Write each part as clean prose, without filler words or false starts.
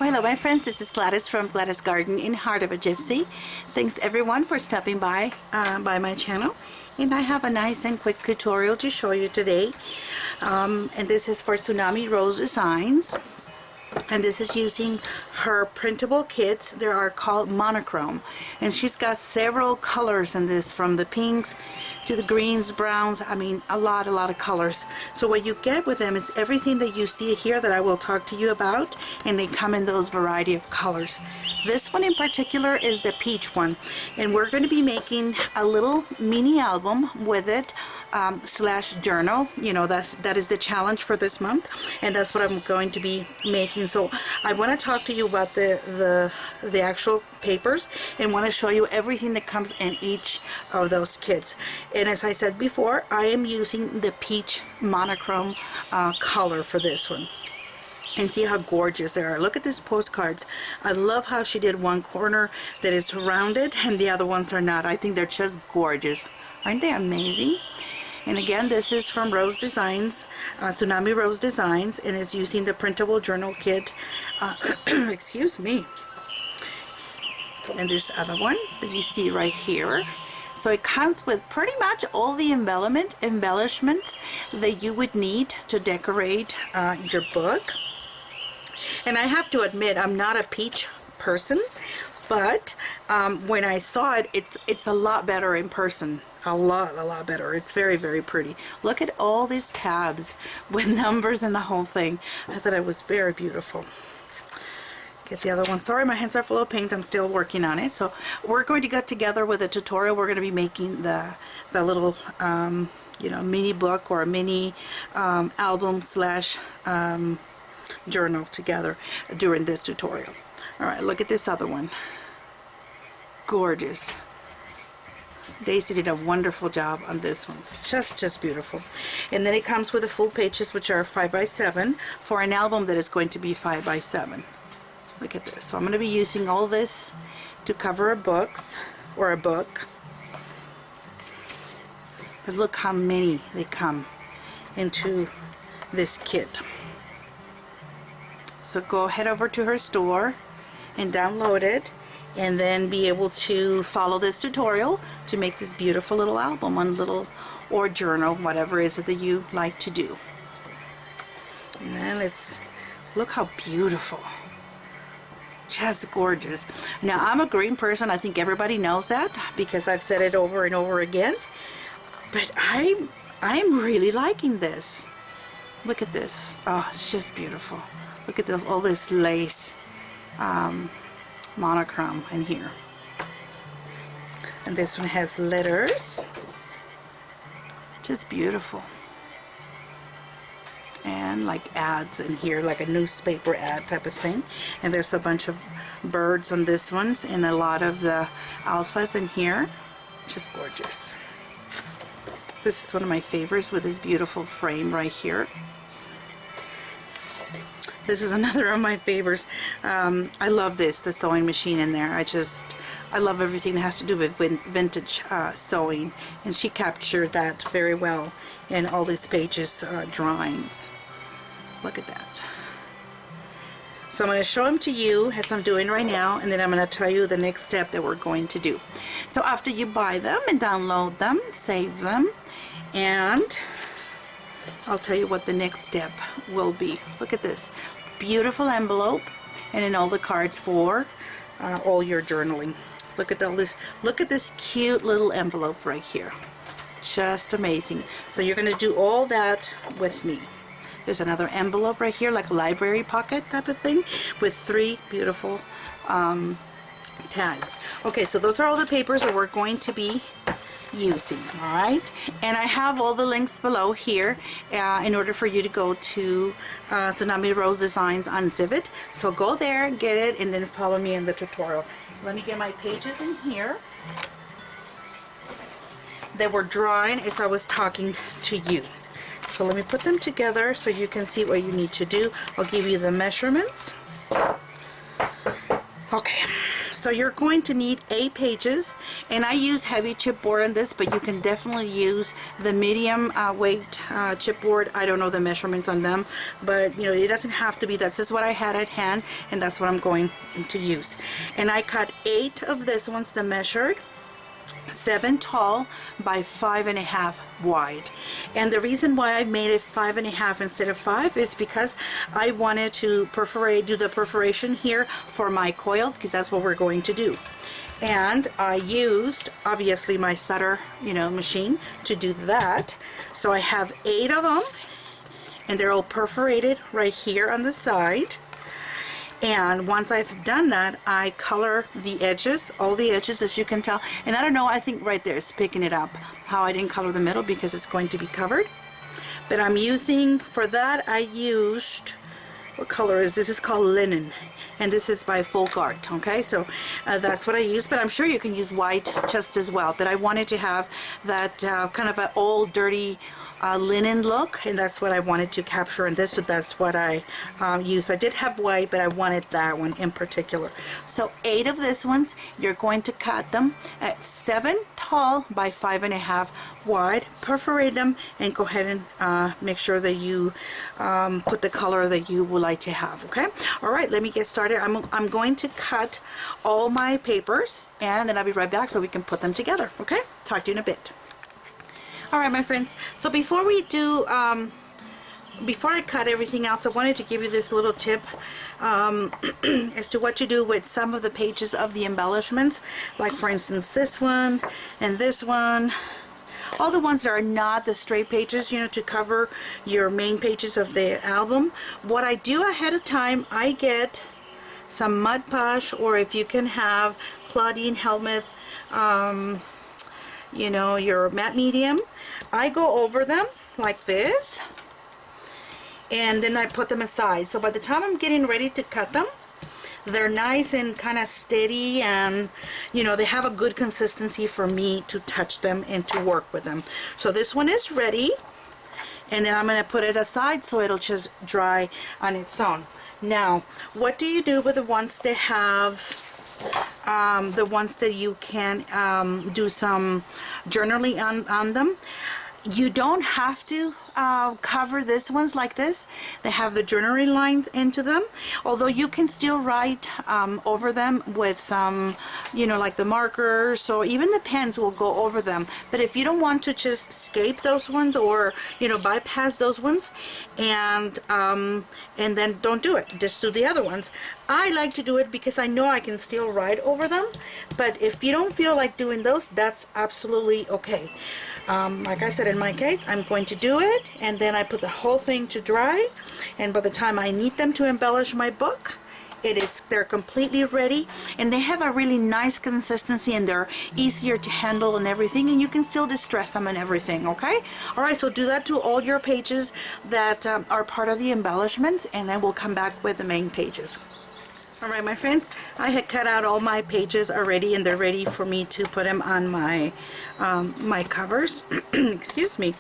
Well, hello my friends, this is Gladys from Gladys Garden in Heart of a Gypsy. Thanks everyone for stopping by my channel, and I have a nice and quick tutorial to show you today, and this is for TSUNAMI Rose Designs, and this is using her printable kits. They are called Monochrome, and she's got several colors in this, from the pinks to the greens, browns, I mean a lot of colors. So what you get with them is everything that you see here that I will talk to you about, and they come in those variety of colors. This one in particular is the peach one, and we're going to be making a little mini album with it, slash journal. You know, that is the challenge for this month, and that's what I'm going to be making. So I want to talk to you about the actual papers, and want to show you everything that comes in each of those kits. And as I said before, I am using the peach monochrome color for this one. And see how gorgeous they are. Look at these postcards. I love how she did one corner that is rounded and the other ones are not. I think they're just gorgeous. Aren't they amazing? And again, this is from Rose Designs, TSUNAMI Rose Designs, and is using the printable journal kit. Excuse me. And this other one that you see right here. So it comes with pretty much all the embellishments that you would need to decorate your book. And I have to admit, I'm not a peach person, but when I saw it, it's a lot better in person. A lot better. It's very pretty. Look at all these tabs with numbers and the whole thing. I thought it was very beautiful. Get the other one. Sorry, my hands are full of paint. I'm still working on it. So we're going to get together with a tutorial. We're going to be making the little you know, mini book or a mini album slash journal together during this tutorial. Alright, look at this other one. Gorgeous. Daisy did a wonderful job on this one. It's just beautiful. And then it comes with the full pages, which are 5x7 for an album that is going to be 5x7. Look at this. So I'm going to be using all this to cover a book. But look how many they come into this kit. So go head over to her store and download it, and then be able to follow this tutorial to make this beautiful little album, or journal, whatever it is that you like to do. And then let's look how beautiful. Just gorgeous. Now, I'm a green person. I think everybody knows that because I've said it over and over again. But I'm really liking this. Look at this. Oh, it's just beautiful. Look at this, all this lace monochrome in here. And this one has letters. Just beautiful. And like ads in here, like a newspaper ad type of thing. And there's a bunch of birds on this one, and a lot of the alphas in here. Just gorgeous. This is one of my favorites with this beautiful frame right here. This is another of my favorites. I love this, the sewing machine in there. I love everything that has to do with vintage sewing, and she captured that very well in all these pages, drawings. Look at that. So I'm going to show them to you as I'm doing right now, and then I'm going to tell you the next step that we're going to do. So after you buy them and download them, save them, and I'll tell you what the next step will be. Look at this beautiful envelope, and then all the cards for all your journaling. Look at all this. Look at this cute little envelope right here. Just amazing. So you're going to do all that with me. There's another envelope right here, like a library pocket type of thing, with 3 beautiful tags. Okay, so those are all the papers that we're going to be using. Alright, and I have all the links below here in order for you to go to TSUNAMI Rose Designs on Zivit. So go there, get it, and then follow me in the tutorial. Let me get my pages in here that were drawing as I was talking to you. So let me put them together so you can see what you need to do. I'll give you the measurements. Okay, So you're going to need 8 pages, and I use heavy chipboard on this, but you can definitely use the medium weight chipboard. I don't know the measurements on them, but you know, it doesn't have to be. This is what I had at hand, and that's what I'm going to use. And I cut 8 of this ones, the measured 7 tall by 5.5 wide. And the reason why I made it 5.5 instead of 5 is because I wanted to do the perforation here for my coil, because that's what we're going to do. And I used obviously my Sutter, you know, machine to do that. So I have 8 of them, and they're all perforated right here on the side. And once I've done that, I color the edges, all the edges, as you can tell. And I don't know, I think right there is picking it up how I didn't color the middle because it's going to be covered. But I'm using, for that I used, what color is this? This is called linen, and this is by Folk Art. Okay, so that's what I use, but I'm sure you can use white just as well. But I wanted to have that kind of an old dirty linen look, and that's what I wanted to capture in this, so that's what I use. I did have white, but I wanted that one in particular. So 8 of this ones, you're going to cut them at 7 tall by 5.5 wide, perforate them, and go ahead and make sure that you put the color that you would like to have. Okay, all right, let me get started. I'm going to cut all my papers, and then I'll be right back so we can put them together. Okay, talk to you in a bit. All right, my friends, so before we do before I cut everything else, I wanted to give you this little tip as to what to do with some of the pages of the embellishments, like for instance this one and this one. All the ones that are not the straight pages, you know, to cover your main pages of the album. What I do ahead of time, I get some Mud Push, or if you can have Claudine Helmuth, you know, your matte medium, I go over them like this, and then I put them aside. So by the time I'm getting ready to cut them, they're nice and kind of steady, and you know, they have a good consistency for me to touch them and to work with them. So this one is ready, and then I'm going to put it aside so it'll just dry on its own. Now, what do you do with the ones that have the ones that you can do some journaling on them? You don't have to cover this ones like this. They have the journaling lines into them, although you can still write over them with some, you know, like the markers, or even the pens will go over them. But if you don't want to just escape those ones, or you know, bypass those ones, and then don't do it, just do the other ones. I like to do it because I know I can still write over them, but if you don't feel like doing those, that's absolutely okay. Like I said, in my case, I'm going to do it, and then I put the whole thing to dry, and by the time I need them to embellish my book, they're completely ready, and they have a really nice consistency, and they're easier to handle and everything, and you can still distress them and everything. Okay, all right, so do that to all your pages that are part of the embellishments, and then we'll come back with the main pages. All right, my friends, I had cut out all my pages already, and they're ready for me to put them on my my covers. Excuse me.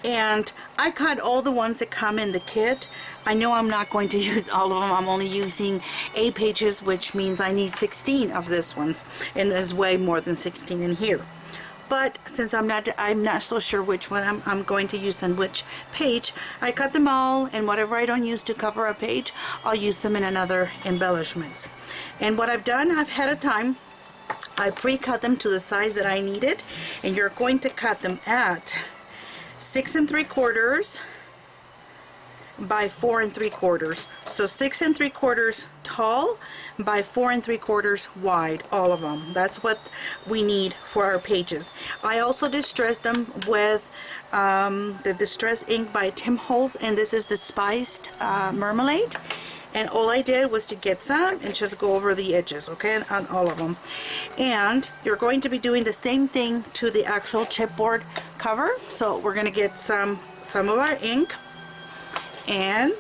And I cut all the ones that come in the kit. I know I'm not going to use all of them. I'm only using 8 pages, which means I need 16 of this ones, and there's way more than 16 in here. But since I'm not so sure which one I'm going to use on which page, I cut them all, and whatever I don't use to cover a page, I'll use them in another embellishments. And what I've done ahead of time, I pre-cut them to the size that I needed, and you're going to cut them at 6 3/4 by 4 3/4. So 6 3/4 tall by 4 3/4 wide, all of them. That's what we need for our pages. I also distressed them with the Distress ink by Tim Holtz, and this is the Spiced Marmalade. And all I did was to get some and just go over the edges, okay, on all of them. And you're going to be doing the same thing to the actual chipboard cover. So we're going to get some of our ink, and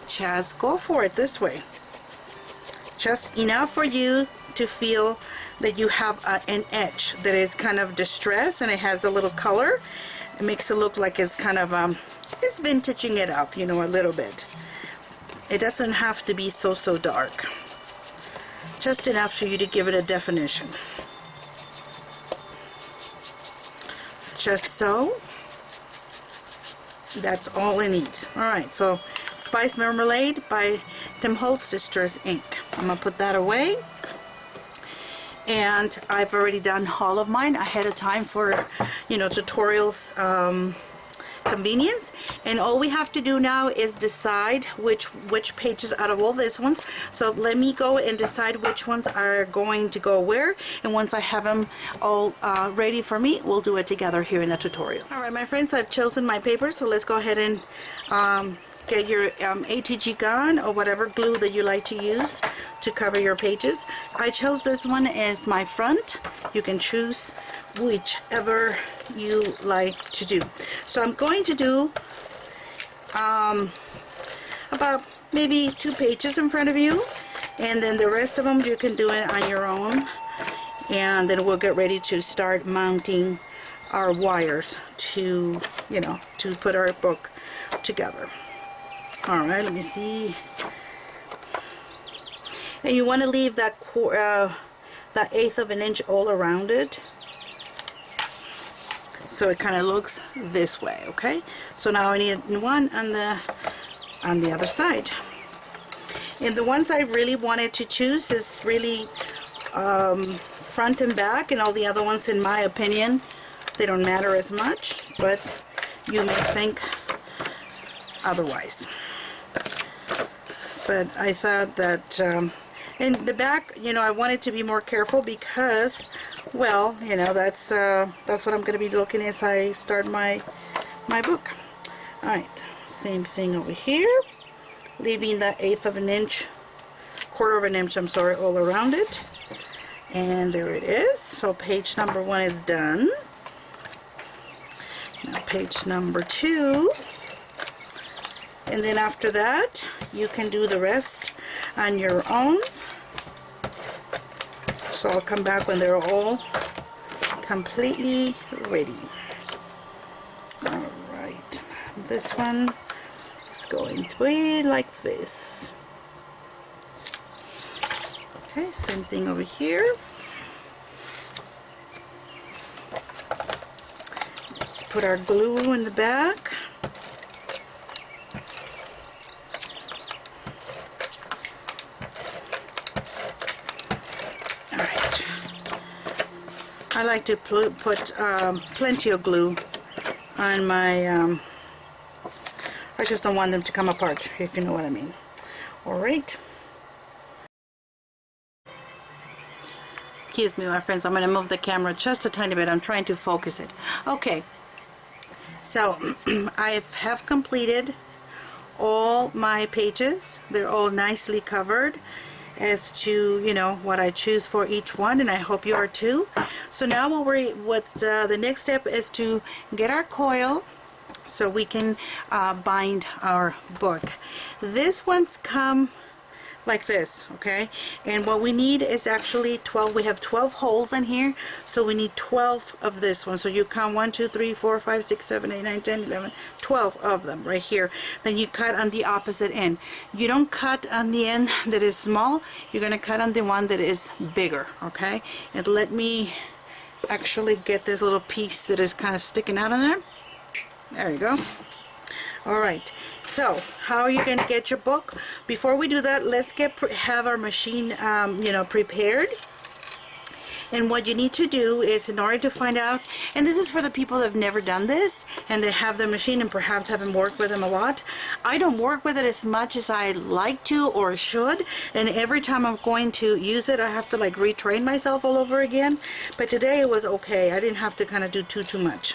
just go for it this way. Just enough for you to feel that you have an edge that is kind of distressed, and it has a little color. It makes it look like it's kind of it's vintaging it up, you know, a little bit. It doesn't have to be so dark. just enough for you to give it a definition. Just so. That's all it needs. Alright, so Spice Marmalade by Tim Holtz Distress Ink. I'm going to put that away. And I've already done all of mine ahead of time for, you know, tutorials convenience. And all we have to do now is decide which pages out of all these ones. So let me go and decide which ones are going to go where, and once I have them all ready for me, we'll do it together here in the tutorial. Alright my friends, I've chosen my paper, so let's go ahead and get your ATG gun or whatever glue that you like to use to cover your pages. I chose this one as my front. You can choose whichever you like to do. So I'm going to do about maybe 2 pages in front of you, and then the rest of them you can do it on your own, and then we'll get ready to start mounting our wires to, you know, to put our book together. Alright, let me see. And you want to leave that that 1/8 of an inch all around it, so it kind of looks this way. Okay, so now I need one on the other side. And the ones I really wanted to choose is really front and back, and all the other ones, in my opinion, they don't matter as much, but you may think otherwise. But I thought that in the back, you know, I wanted to be more careful because, well, you know, that's what I'm going to be looking as I start my book. Alright, same thing over here, leaving that 1/8 of an inch, 1/4 of an inch, I'm sorry, all around it. And there it is. So page number 1 is done. Now page number 2. And then after that, you can do the rest on your own. So I'll come back when they're all completely ready. Alright, this one is going to be like this. Okay, same thing over here. Let's put our glue in the back. I like to put plenty of glue on my, I just don't want them to come apart, if you know what I mean. Alright. Excuse me my friends, I'm going to move the camera just a tiny bit. I'm trying to focus it. Okay, so I have completed all my pages. They're all nicely covered as to, you know, what I choose for each one, and I hope you are too. So now the next step is to get our coil so we can bind our book. This one's come like this, okay, and what we need is actually 12. We have 12 holes in here, so we need 12 of this one. So you count 1 2 3 4 5 6 7 8 9 10 11 12 of them right here. Then you cut on the opposite end. You don't cut on the end that is small, you're going to cut on the one that is bigger. Okay, and let me actually get this little piece that is kind of sticking out on there. There you go. Alright, so how are you going to get your book? Before we do that, let's have our machine you know, prepared. And what you need to do is, in order to find out, and this is for the people that have never done this and they have the machine and perhaps haven't worked with them a lot. I don't work with it as much as I like to or should, and every time I'm going to use it I have to like retrain myself all over again. But today it was okay. I didn't have to kind of do too much.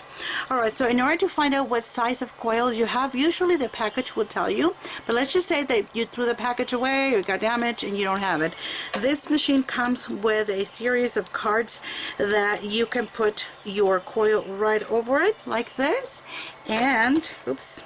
Alright, so in order to find out what size of coils you have, usually the package will tell you, but let's just say that you threw the package away or got damaged and you don't have it. This machine comes with a series of cards that you can put your coil right over it like this, and oops,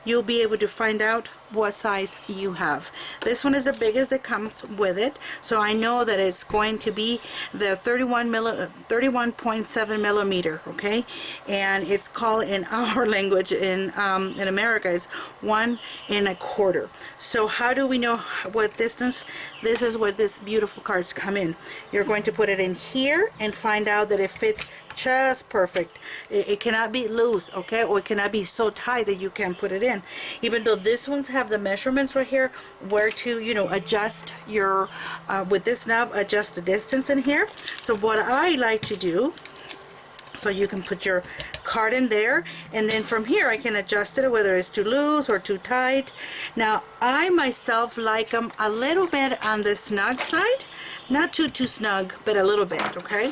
you'll be able to find out what size you have. This one is the biggest that comes with it, so I know that it's going to be the 31.7 millimeter, okay? And it's called in our language in America, it's 1 1/4. So how do we know what distance? This is where this beautiful cards come in. You're going to put it in here and find out that it fits just perfect. It cannot be loose, okay, or it cannot be so tight that you can't put it in. Even though this ones have the measurements right here where to, you know, adjust your with this knob, adjust the distance in here. So what I like to do, so you can put your card in there, and then from here I can adjust it whether it's too loose or too tight. Now I myself like them a little bit on the snug side, not too snug, but a little bit, okay?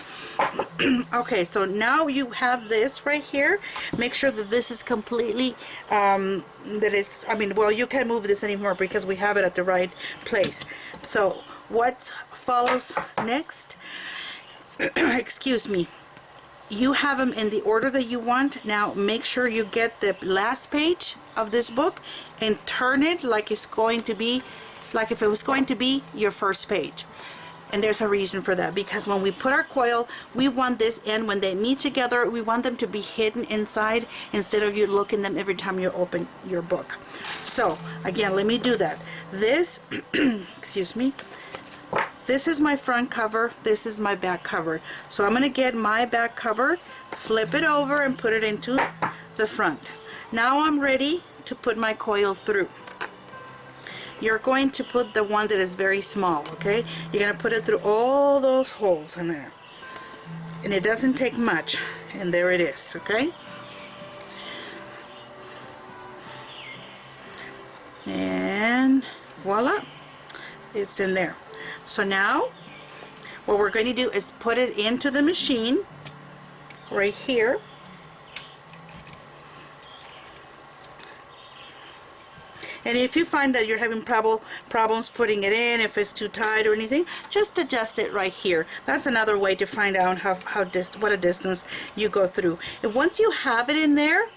Okay, so now you have this right here. Make sure that this is completely that is, I mean, well, you can't move this anymore because we have it at the right place. So what follows next, excuse me, you have them in the order that you want. Now make sure you get the last page of this book and turn it like it's going to be, like if it was going to be your first page. And there's a reason for that, because when we put our coil, we want this in, when they meet together, we want them to be hidden inside instead of you looking them every time you open your book. So again, let me do that. This excuse me, this is my front cover, this is my back cover. So I'm going to get my back cover, flip it over and put it into the front. Now I'm ready to put my coil through. You're going to put the one that is very small, okay? You're going to put it through all those holes in there. And it doesn't take much. And there it is, okay? And voila, it's in there. So now what we're going to do is put it into the machine right here. And if you find that you're having problems putting it in, if it's too tight or anything, just adjust it right here. That's another way to find out what a distance you go through. And once you have it in there,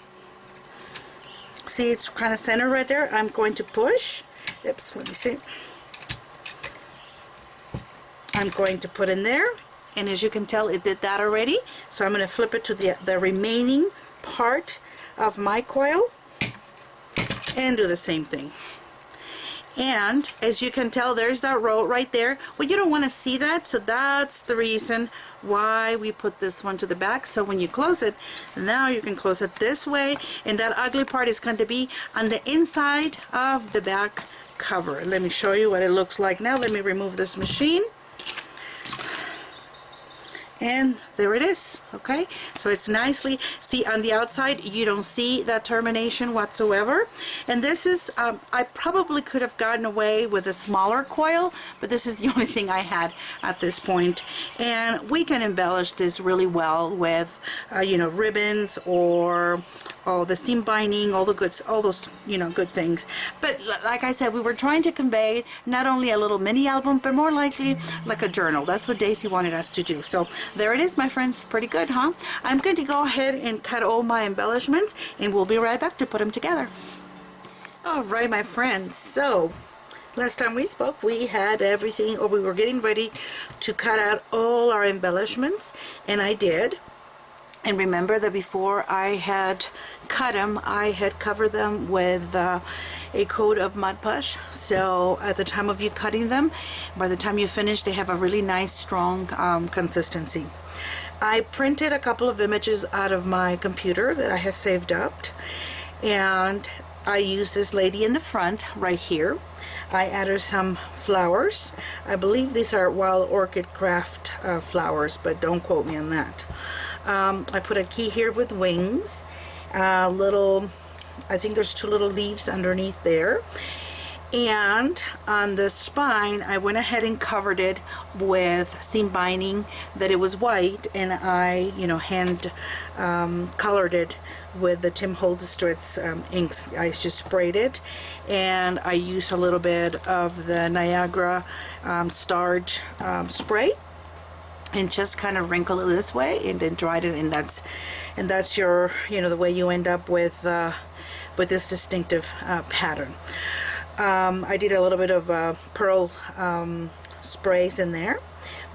see it's kind of centered right there, I'm going to push. Oops, let me see. I'm going to put in there, and as you can tell, it did that already. So I'm going to flip it to the remaining part of my coil and do the same thing. And as you can tell, there's that row right there. Well, you don't want to see that, so that's the reason why we put this one to the back. So when you close it, now you can close it this way, and that ugly part is going to be on the inside of the back cover. Let me show you what it looks like now. Let me remove this machine. And there it is, okay? So it's nicely, see on the outside, you don't see that termination whatsoever. And this is, I probably could have gotten away with a smaller coil, but this is the only thing I had at this point. And we can embellish this really well with, you know, ribbons or the seam binding, all those, you know, good things. But like I said, we were trying to convey not only a little mini album, but more likely like a journal. That's what Daisy wanted us to do. So there it is, my friends. Pretty good, huh? I'm going to go ahead and cut all my embellishments, and we'll be right back to put them together. All right, my friends. So last time we spoke, we had everything, or we were getting ready to cut out all our embellishments, and I did. And remember that before I had cut them, I had covered them with a coat of Mod Podge. So at the time of you cutting them, by the time you finish, they have a really nice, strong consistency. I printed a couple of images out of my computer that I have saved up, and I used this lady in the front right here. I added some flowers. I believe these are Wild Orchid Craft flowers, but don't quote me on that. I put a key here with wings, I think there's 2 little leaves underneath there, and on the spine I went ahead and covered it with seam binding that it was white, and I, you know, hand colored it with the Tim Holtz Straits inks. I just sprayed it, and I used a little bit of the Niagara starch spray, and just kind of wrinkle it this way, and then dried it, and that's your, you know, the way you end up with with this distinctive pattern. I did a little bit of pearl sprays in there,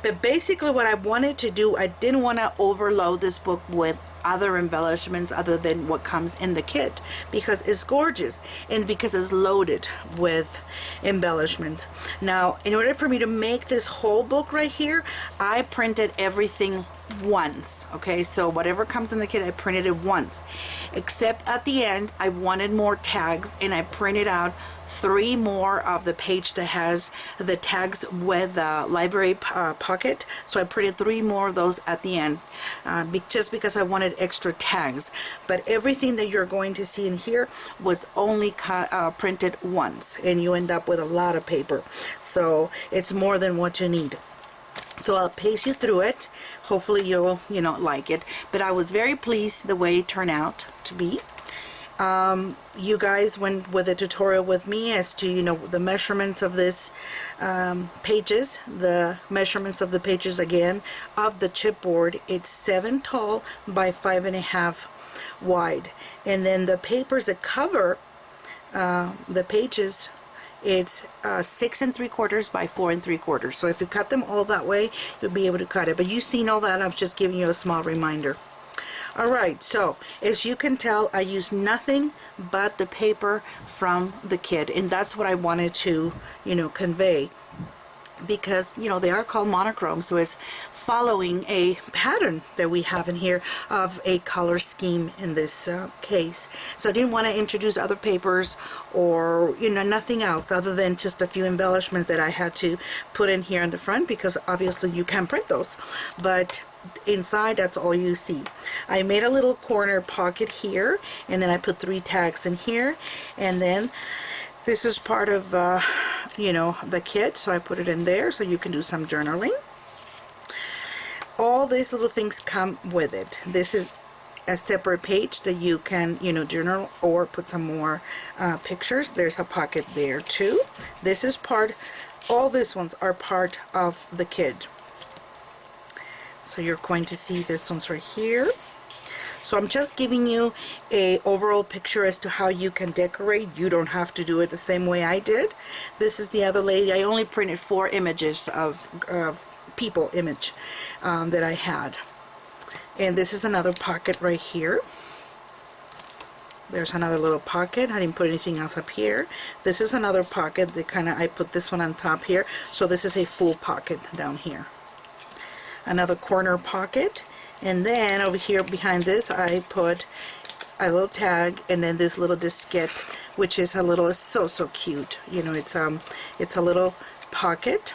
but basically what I wanted to do, I didn't want to overload this book with other embellishments other than what comes in the kit, because it's gorgeous and because it's loaded with embellishments. Now, in order for me to make this whole book right here, I printed everything once. Okay, so whatever comes in the kit, I printed it once, except at the end I wanted more tags, and I printed out 3 more of the page that has the tags with the library pocket. So I printed 3 more of those at the end, just because I wanted extra tags. But everything that you're going to see in here was only printed once, and you end up with a lot of paper, so it's more than what you need. So I'll pace you through it. Hopefully you'll like it, but I was very pleased the way it turned out to be. You guys went with a tutorial with me as to the measurements of this pages. The measurements of the pages again of the chipboard, it's 7 tall by 5.5 wide, and then the papers that cover the pages, it's 6 3/4 by 4 3/4. So if you cut them all that way, you'll be able to cut it. But you've seen all that. I'm just giving you a small reminder. Alright, so as you can tell, I used nothing but the paper from the kit, and that's what I wanted to convey, because they are called monochrome, so it's following a pattern that we have in here of a color scheme in this case. So I didn't want to introduce other papers or nothing else other than just a few embellishments that I had to put in here on the front, because obviously you can print those, but inside that's all you see. I made a little corner pocket here, and then I put 3 tags in here, and then this is part of the kit, so I put it in there so you can do some journaling. All these little things come with it. This is a separate page that you can journal or put some more pictures. There's a pocket there too. This is all these ones are part of the kit. So you're going to see this one's right here. So I'm just giving you a overall picture as to how you can decorate. You don't have to do it the same way I did. This is the other lady. I only printed 4 images of people image that I had. And this is another pocket right here. There's another little pocket. I didn't put anything else up here. This is another pocket that I put this one on top here. So this is a full pocket down here. Another corner pocket, and then over here behind this I put a little tag, and then this little diskette, which is so cute. It's a little pocket,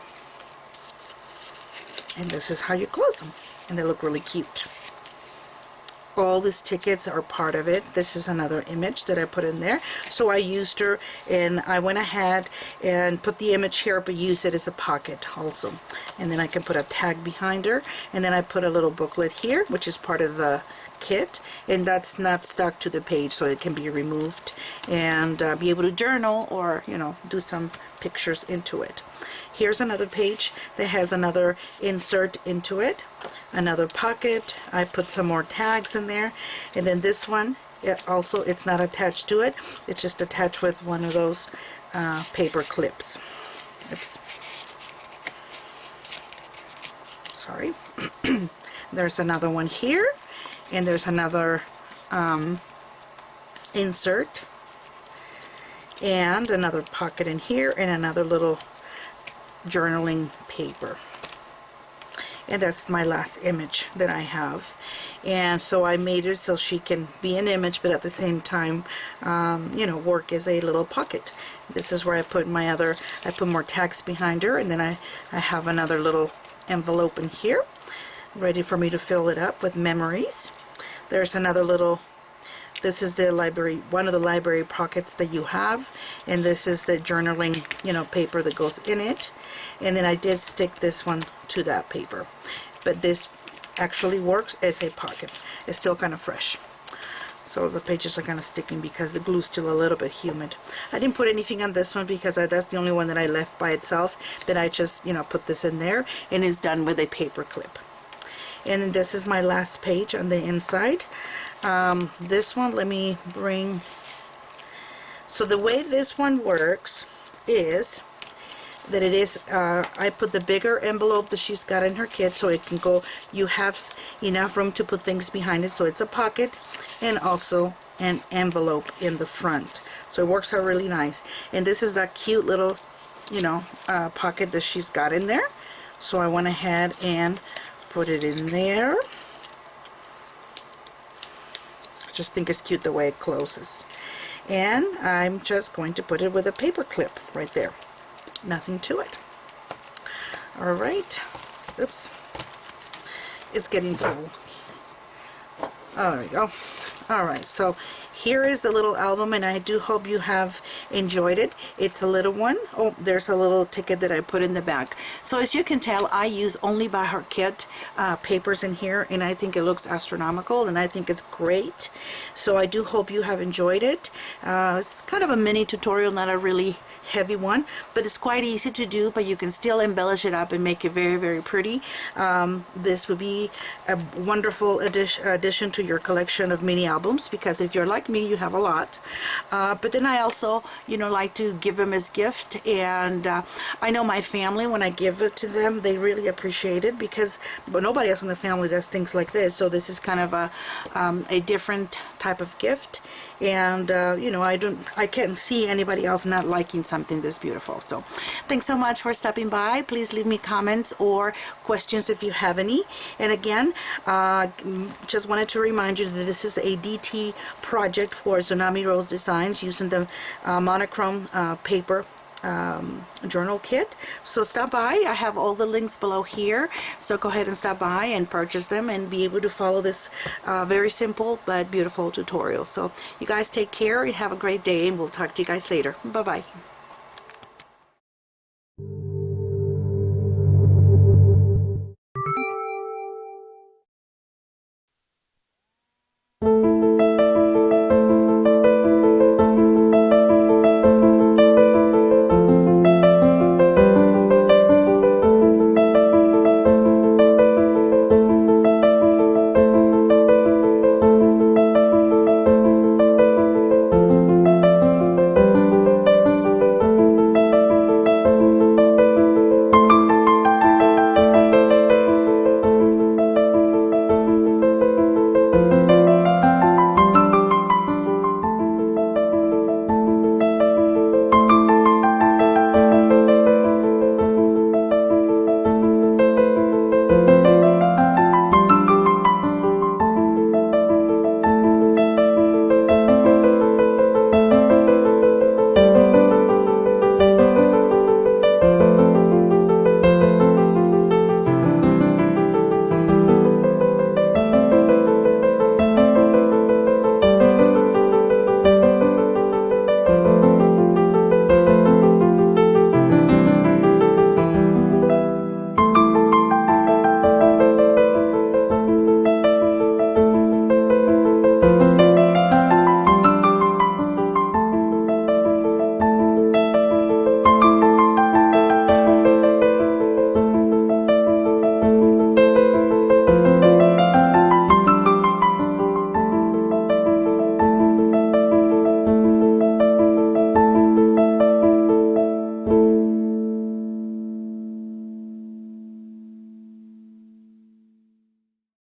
and this is how you close them, and they look really cute. All these tickets are part of it. This is another image that I put in there. So I used her, and I went ahead and put the image here, but use it as a pocket also. And then I can put a tag behind her, and then I put a little booklet here, which is part of the kit, and that's not stuck to the page, so it can be removed and be able to journal or do some pictures into it. Here's another page that has another insert into it, another pocket. I put some more tags in there, and then this one, it's not attached to it, it's just attached with one of those paper clips. Oops. Sorry. There's another one here, and there's another insert, and another pocket in here, and another little journaling paper. And that's my last image that I have. And so I made it so she can be an image, but at the same time work as a little pocket. This is where I put I put more tags behind her, and then I have another little envelope in here ready for me to fill it up with memories. There's another little, this is the library, one of the library pockets that you have, and this is the journaling paper that goes in it. And then I did stick this one to that paper, but this actually works as a pocket. It's still kind of fresh, so the pages are kind of sticking because the glue's still a little bit humid. I didn't put anything on this one because that's the only one that I left by itself. Then I just put this in there, and it's done with a paper clip. And then this is my last page on the inside. This one, let me bring So the way this one works is that it is, I put the bigger envelope that she's got in her kit so it can go, you have enough room to put things behind it, so it's a pocket and also an envelope in the front. So it works out really nice. And this is that cute little, you know, pocket that she's got in there. So I went ahead and put it in there. I just think it's cute the way it closes. And I'm just going to put it with a paper clip right there. Nothing to it. Alright. Oops. It's getting full. Oh, there we go. Alright, so here is the little album, and I do hope you have enjoyed it. It's a little one. Oh, there's a little ticket that I put in the back. So as you can tell, I use only by her kit papers in here, and I think it looks astronomical, and I think it's great. So I do hope you have enjoyed it. It's kind of a mini tutorial, not a really heavy one, but it's quite easy to do, but you can still embellish it up and make it very, very pretty. This would be a wonderful addition to your collection of mini albums, because if you're like me, you have a lot. But then I also, you know, like to give them as gift, and I know my family, when I give it to them, they really appreciate it, because but nobody else in the family does things like this. So this is kind of a different type of gift, and you know, I can't see anybody else not liking something this beautiful. So thanks so much for stopping by. Please leave me comments or questions if you have any. And again, just wanted to remind you that this is a DT project for Tsunami Rose Designs using the monochrome paper journal kit. So stop by. I have all the links below here, so go ahead and stop by and purchase them and be able to follow this very simple but beautiful tutorial. So you guys take care and have a great day, and we'll talk to you guys later. Bye bye.